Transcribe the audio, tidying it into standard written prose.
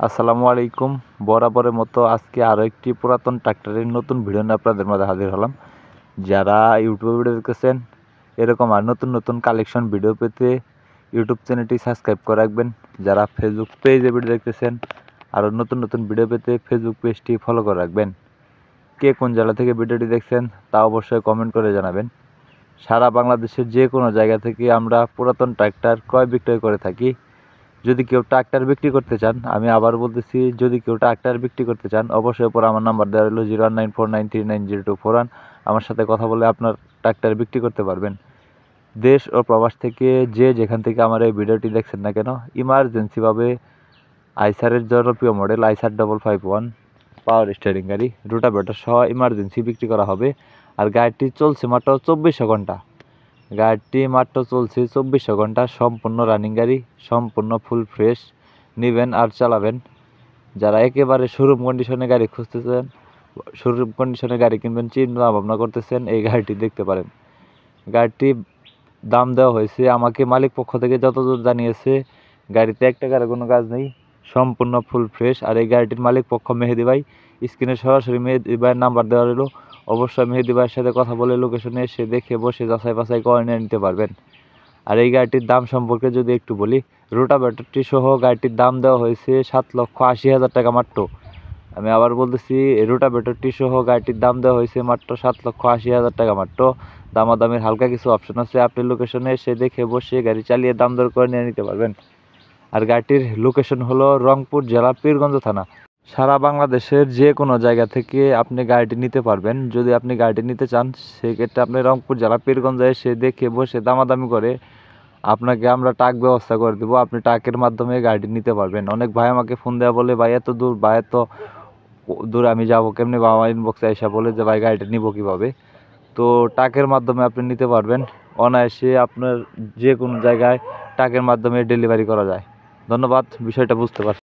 আসসালামু আলাইকুম। বরাবরের মতো আজকে আরও একটি পুরাতন ট্রাক্টরের নতুন ভিডিও নিয়ে আপনাদের মাঝে হাজির হলাম। যারা ইউটিউবে ভিডিও দেখতেছেন এরকম আর নতুন নতুন কালেকশন ভিডিও পেতে ইউটিউব চ্যানেলটি সাবস্ক্রাইব করে রাখবেন। যারা ফেসবুক পেজে ভিডিও দেখতেছেন আরও নতুন নতুন ভিডিও পেতে ফেসবুক পেজটি ফলো করে রাখবেন। কে কোন জেলা থেকে ভিডিওটি দেখছেন তা অবশ্যই কমেন্ট করে জানাবেন। সারা বাংলাদেশের যে কোনো জায়গা থেকে আমরা পুরাতন ট্রাক্টর ক্রয় বিক্রয় করে থাকি। যদি কেউ ট্রাক্টর বিক্রি করতে চান, আমি আবার বলতেছি, যদি কেউ ট্রাক্টর বিক্রি করতে চান অবশ্যই পরে আমার নাম্বার দেওয়া হলো 019493900241। আমার সাথে কথা বলে আপনার ট্রাক্টর বিক্রি করতে পারবেন। দেশ ও প্রবাস থেকে যে যেখান থেকে আমার এই ভিডিওটি দেখছেন না কেন, ইমার্জেন্সিভাবে আইসারের জনপ্রিয় মডেল আইসার 551 পাওয়ার স্টিয়ারিং গাড়ি রোটাভেটর সহ ইমার্জেন্সি বিক্রি করা হবে। আর গাড়িটি চলছে মাত্র 2400 ঘন্টা। গাড়িটি মাত্র চলছে 2400 ঘন্টা, সম্পূর্ণ রানিং গাড়ি, সম্পূর্ণ ফুল ফ্রেশ। নেবেন আর চালাবেন। যারা একেবারে শোরুম কন্ডিশনে গাড়ি খুঁজতেছেন, শোরুম কন্ডিশনে গাড়ি কিনবেন চিন্তা ভাবনা করতেছেন, এই গাড়িটি দেখতে পারেন। গাড়িটি দাম দেওয়া হয়েছে আমাকে মালিক পক্ষ থেকে যতদূর জানিয়েছে, গাড়িতে 1 টাকার কোনো কাজ নেই, সম্পূর্ণ ফুল ফ্রেশ। আর এই গাড়িটির মালিক পক্ষ মেহেদি ভাই। স্ক্রিনে সরাসরি মেহেদি ভাইয়ের নাম্বার দেওয়া রইল। অবশ্যই মেহেদি ভাইয়ের সাথে কথা বলে লোকেশনে এসে দেখে বসে যাচাই বাছাই করে নিয়ে নিতে পারবেন। আর এই গাড়িটির দাম সম্পর্কে যদি একটু বলি, রোটাভেটরটি সহ গাড়িটির দাম দেওয়া হয়েছে 7,80,000 টাকা মাত্র। আমি আবার বলতেছি, রোটাভেটরটি সহ গাড়িটির দাম দেওয়া হয়েছে মাত্র 7,80,000 টাকা মাত্র। দামাদামির হালকা কিছু অপশন আছে, আপনি লোকেশনে এসে দেখে বসে গাড়ি চালিয়ে দাম দর করে নিয়ে নিতে পারবেন। আর গাড়িটির লোকেশন হলো রংপুর জেলা পীরগঞ্জ থানা। সারা বাংলাদেশের যে কোনো জায়গা থেকে আপনি গাড়িটি নিতে পারবেন। যদি আপনি গাড়িটি নিতে চান সেক্ষেত্রে আপনি রংপুর জেলা পীরগঞ্জে এসে দেখে বসে দামাদামি করে আপনাকে আমরা টাক ব্যবস্থা করে দেবো। আপনি টাকের মাধ্যমে গাড়িটি নিতে পারবেন। অনেক ভাই আমাকে ফোন দেওয়া বলে, ভাই এত দূর, ভাই এত দূরে আমি যাবো কেমনি, বা আমার ইনবক্সে এসে বলে যে ভাই গাড়িটা নিব কীভাবে। তো টাকের মাধ্যমে আপনি নিতে পারবেন অনায়াসে। আপনার যে কোনো জায়গায় টাকের মাধ্যমে ডেলিভারি করা যায়। ধন্যবাদ, বিষয়টা বুঝতে পারছি।